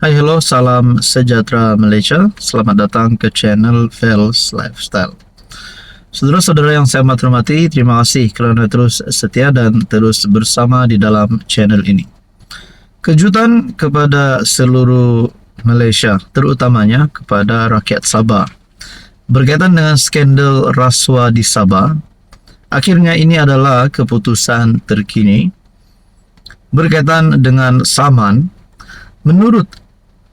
Hai, hello, salam sejahtera Malaysia. Selamat datang ke channel Vels Lifestyle. Saudara-saudara yang saya amat hormati, terima kasih kerana terus setia dan terus bersama di dalam channel ini. Kejutan kepada seluruh Malaysia, terutamanya kepada rakyat Sabah, berkaitan dengan skandal rasuah di Sabah. Akhirnya ini adalah keputusan terkini berkaitan dengan saman. Menurut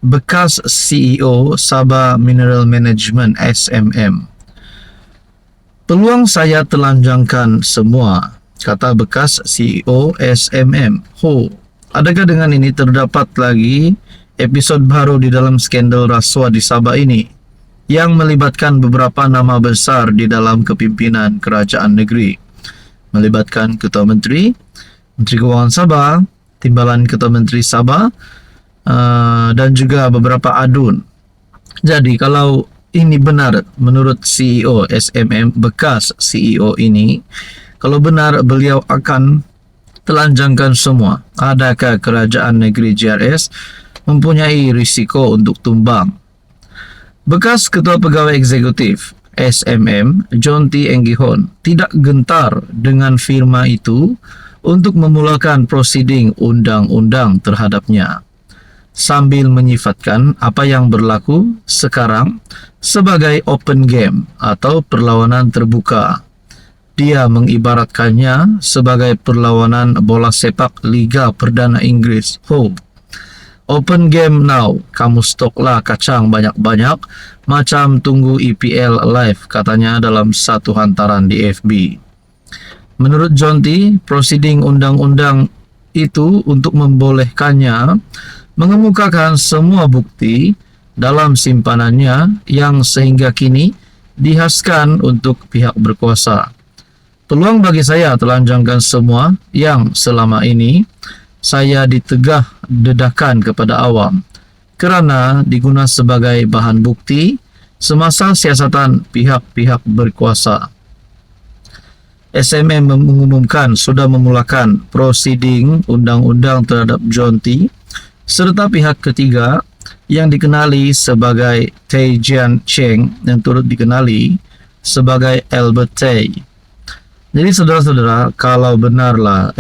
bekas CEO Sabah Mineral Management SMM, peluang saya telanjangkan semua, kata bekas CEO SMM. Adakah dengan ini terdapat lagi episod baru di dalam skandal rasuah di Sabah ini yang melibatkan beberapa nama besar di dalam kepimpinan kerajaan negeri, melibatkan Ketua Menteri, Menteri Kewangan Sabah, Timbalan Ketua Menteri Sabah, dan juga beberapa adun. Jadi kalau ini benar menurut CEO SMM, bekas CEO ini, kalau benar beliau akan telanjangkan semua, adakah kerajaan negeri JRS mempunyai risiko untuk tumbang? Bekas Ketua Pegawai Eksekutif SMM John T. Enggihon tidak gentar dengan firma itu untuk memulakan prosiding undang-undang terhadapnya, sambil menyifatkan apa yang berlaku sekarang sebagai open game atau perlawanan terbuka. Dia mengibaratkannya sebagai perlawanan bola sepak Liga Perdana Inggris. Open game now, kamu stoklah kacang banyak-banyak macam tunggu EPL live, katanya dalam satu hantaran di FB. Menurut John T., prosiding undang-undang itu untuk membolehkannya mengemukakan semua bukti dalam simpanannya yang sehingga kini dihaskan untuk pihak berkuasa. Peluang bagi saya telanjangkan semua yang selama ini saya ditegah dedakan kepada awam kerana digunakan sebagai bahan bukti semasa siasatan pihak-pihak berkuasa. SMM mengumumkan sudah memulakan prosiding undang-undang terhadap John T. serta pihak ketiga yang dikenali sebagai Tay Jian Cheng yang turut dikenali sebagai Albert Tay. Jadi saudara-saudara, kalau benarlah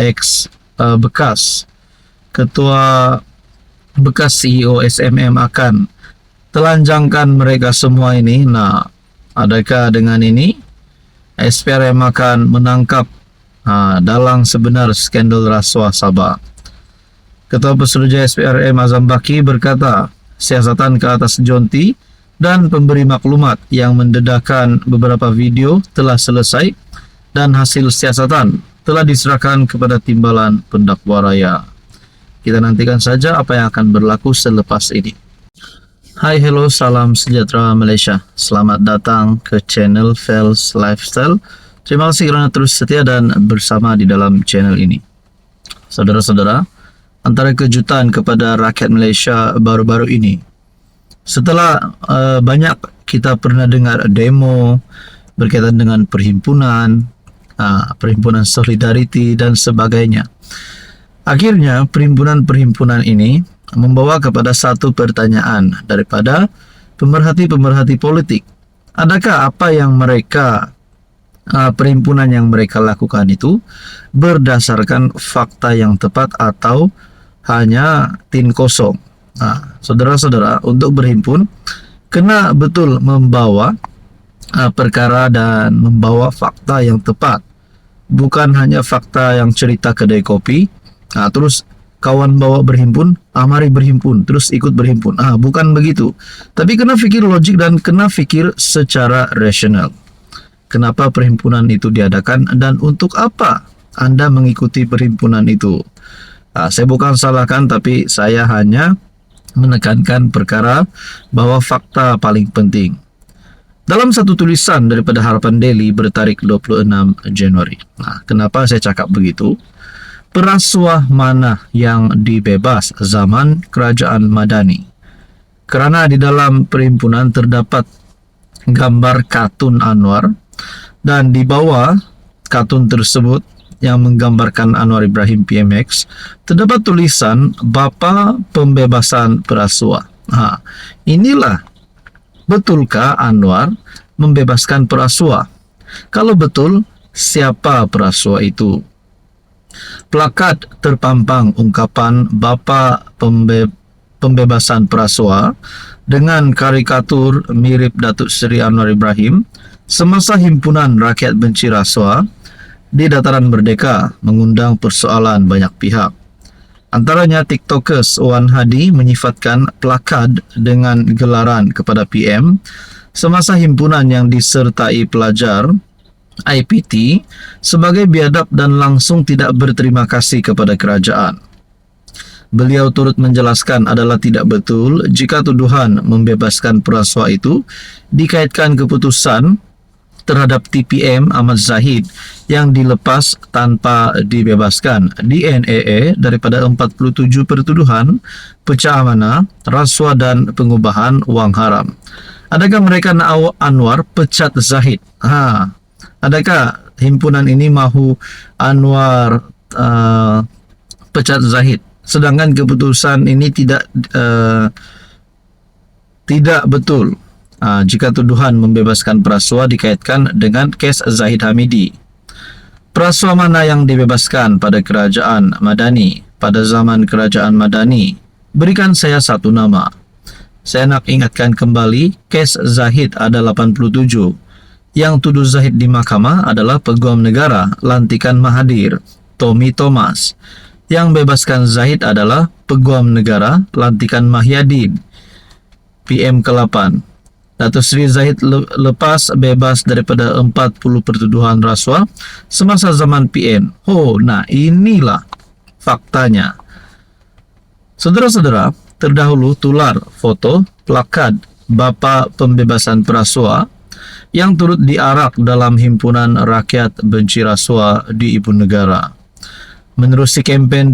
bekas ketua bekas CEO SMM akan telanjangkan mereka semua ini, adakah dengan ini SPRM akan menangkap dalang sebenar skandal rasuah Sabah? Ketua Pesuruhjaya SPRM Azam Baki berkata, siasatan ke atas John T. dan pemberi maklumat yang mendedahkan beberapa video telah selesai dan hasil siasatan telah diserahkan kepada Timbalan Pendakwa Raya. Kita nantikan saja apa yang akan berlaku selepas ini. Hai, hello, salam sejahtera Malaysia. Selamat datang ke channel Vels Lifestyle. Terima kasih kerana terus setia dan bersama di dalam channel ini. Saudara-saudara, antara kejutan kepada rakyat Malaysia baru-baru ini, setelah banyak kita pernah dengar demo berkaitan dengan perhimpunan Solidariti dan sebagainya, akhirnya perhimpunan-perhimpunan ini membawa kepada satu pertanyaan daripada pemerhati-pemerhati politik. Adakah apa yang mereka perhimpunan yang mereka lakukan itu berdasarkan fakta yang tepat atau hanya tin kosong? Saudara-saudara, untuk berhimpun kena betul membawa perkara dan membawa fakta yang tepat, bukan hanya fakta yang cerita kedai kopi, terus kawan bawa berhimpun, mari berhimpun, terus ikut berhimpun. Bukan begitu. Tapi kena fikir logik dan kena fikir secara rasional. Kenapa perhimpunan itu diadakan dan untuk apa Anda mengikuti perhimpunan itu? Saya bukan salahkan, tapi saya hanya menekankan perkara bahwa fakta paling penting. Dalam satu tulisan daripada Harapan Daily bertarik 26 Januari. Kenapa saya cakap begitu? Perasuah mana yang dibebas zaman kerajaan Madani? Kerana di dalam perhimpunan terdapat gambar Katun Anwar dan di bawah kartun tersebut yang menggambarkan Anwar Ibrahim PMX, terdapat tulisan Bapa Pembebasan Perasua. Inilah, betulkah Anwar membebaskan perasua? Kalau betul, siapa perasua itu? Plakat terpampang ungkapan Bapa Pembebasan Perasua dengan karikatur mirip Datuk Seri Anwar Ibrahim semasa Himpunan Rakyat Benci Rasuah di Dataran Merdeka mengundang persoalan banyak pihak. Antaranya TikTokers Wan Hadi menyifatkan plakat dengan gelaran kepada PM semasa himpunan yang disertai pelajar IPT sebagai biadab dan langsung tidak berterima kasih kepada kerajaan. Beliau turut menjelaskan adalah tidak betul jika tuduhan membebaskan perasua itu dikaitkan keputusan terhadap TPM Ahmad Zahid yang dilepas tanpa dibebaskan di NAA daripada 47 pertuduhan pecah amanah, rasuah dan pengubahan wang haram. Adakah mereka nak Anwar pecat Zahid? Adakah himpunan ini mahu Anwar pecat Zahid? Sedangkan keputusan ini tidak betul jika tuduhan membebaskan perasua dikaitkan dengan kes Zahid Hamidi. Perasua mana yang dibebaskan pada kerajaan Madani pada zaman kerajaan Madani? Berikan saya satu nama. Saya nak ingatkan kembali, kes Zahid ada 87. Yang tuduh Zahid di mahkamah adalah Peguam Negara lantikan Mahathir, Tommy Thomas. Yang bebaskan Zahid adalah Peguam Negara lantikan Mahyadin, PM ke-8. Datuk Seri Zahid lepas bebas daripada 40 pertuduhan rasuah semasa zaman PM. Nah inilah faktanya. Saudara-saudara, terdahulu tular foto plakat Bapa Pembebasan Perasua yang turut diarak dalam Himpunan Rakyat Benci Rasuah di Ibu Negara. Menerusi kempen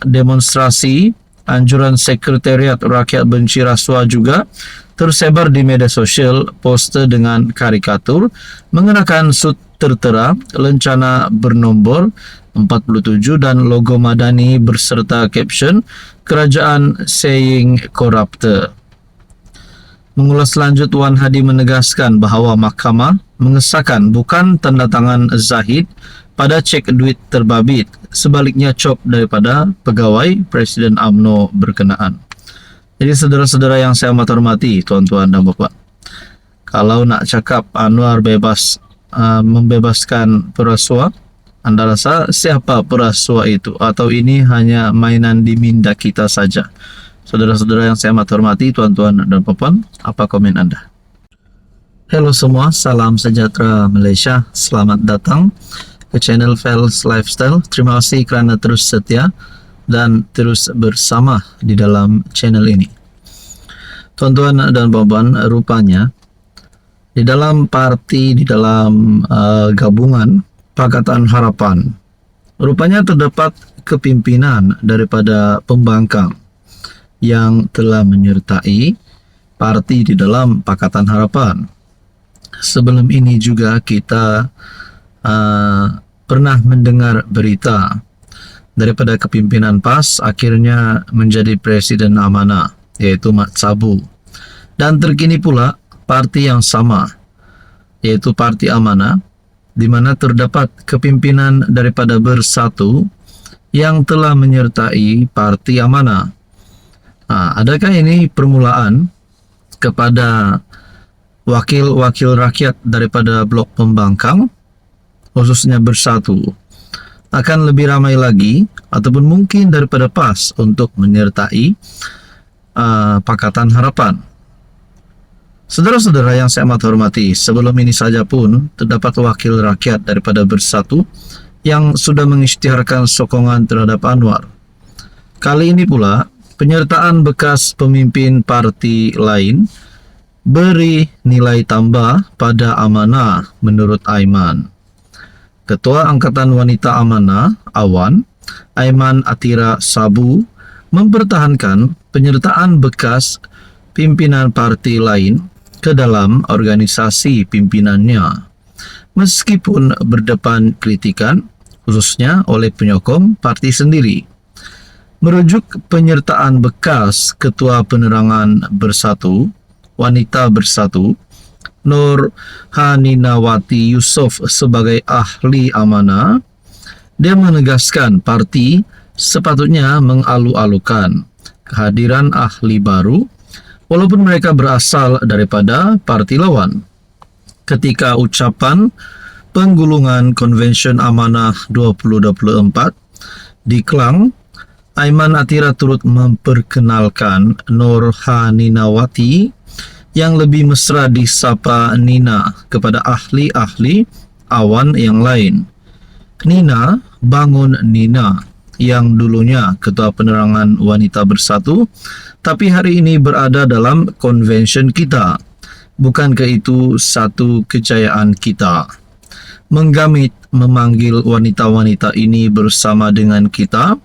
demonstrasi, anjuran Sekretariat Rakyat Benci Rasuah juga tersebar di media sosial poster dengan karikatur mengenakan sut tertera, lencana bernombor 47 dan logo Madani berserta caption Kerajaan Saying Corrupter. Mengulas lanjut, Wan Hadi menegaskan bahawa mahkamah mengesahkan bukan tanda tangan Zahid pada cek duit terbabit, sebaliknya cop daripada pegawai Presiden UMNO berkenaan. Jadi saudara-saudara yang saya amat hormati, tuan-tuan dan puan, kalau nak cakap Anwar membebaskan perasua, anda rasa siapa perasua itu? Atau ini hanya mainan di minda kita saja? Saudara-saudara yang saya amat hormati, tuan-tuan dan puan, apa komen anda? Halo semua, salam sejahtera Malaysia. Selamat datang ke channel Fels Lifestyle. Terima kasih kerana terus setia dan terus bersama di dalam channel ini. Tuan-tuan dan puan, rupanya di dalam parti, di dalam gabungan Pakatan Harapan, rupanya terdapat kepimpinan daripada pembangkang yang telah menyertai parti di dalam Pakatan Harapan. Sebelum ini juga kita pernah mendengar berita daripada kepimpinan PAS akhirnya menjadi Presiden Amanah, yaitu Mat Sabu. Dan terkini pula parti yang sama, yaitu Parti Amanah, di mana terdapat kepimpinan daripada Bersatu yang telah menyertai Parti Amanah. Adakah ini permulaan kepada wakil-wakil rakyat daripada blok pembangkang, khususnya Bersatu, akan lebih ramai lagi ataupun mungkin daripada PAS untuk menyertai Pakatan Harapan? Saudara-saudara yang saya amat hormati, sebelum ini saja pun terdapat wakil rakyat daripada Bersatu yang sudah mengisytiharkan sokongan terhadap Anwar. Kali ini pula penyertaan bekas pemimpin parti lain beri nilai tambah pada Amanah menurut Aiman. Ketua Angkatan Wanita Amanah, Awan, Aiman Atira Sabu, mempertahankan penyertaan bekas pimpinan parti lain ke dalam organisasi pimpinannya. Meskipun berdepan kritikan, khususnya oleh penyokong parti sendiri. Merujuk penyertaan bekas Ketua Penerangan Bersatu, Wanita Bersatu, Nur Haninawati Yusof sebagai ahli amanah, dia menegaskan parti sepatutnya mengalu-alukan kehadiran ahli baru walaupun mereka berasal daripada parti lawan. Ketika ucapan penggulungan Konvensyen Amanah 2024 di Klang, Aiman Atira turut memperkenalkan Nur Haninawati yang lebih mesra disapa Nina kepada ahli-ahli awan yang lain. Nina, bangun Nina, yang dulunya Ketua Penerangan Wanita Bersatu, tapi hari ini berada dalam konvensyen kita. Bukankah itu satu kejayaan kita? Menggamit memanggil wanita-wanita ini bersama dengan kita.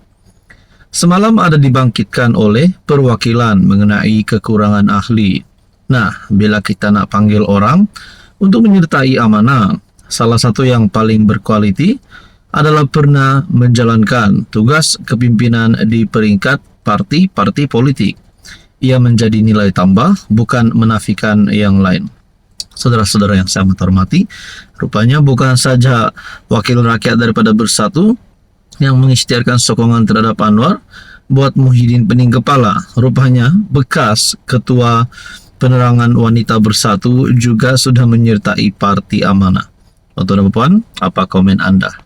Semalam ada dibangkitkan oleh perwakilan mengenai kekurangan ahli. Nah, bila kita nak panggil orang untuk menyertai amanah, salah satu yang paling berkualiti adalah pernah menjalankan tugas kepimpinan di peringkat parti-parti politik. Ia menjadi nilai tambah, bukan menafikan yang lain. Saudara-saudara yang saya hormati, rupanya bukan saja wakil rakyat daripada Bersatu yang mengisytiharkan sokongan terhadap Anwar buat Muhyiddin pening kepala. Rupanya bekas Ketua Penerangan Wanita Bersatu juga sudah menyertai parti amanah. Tuan-tuan dan puan, apa komen Anda?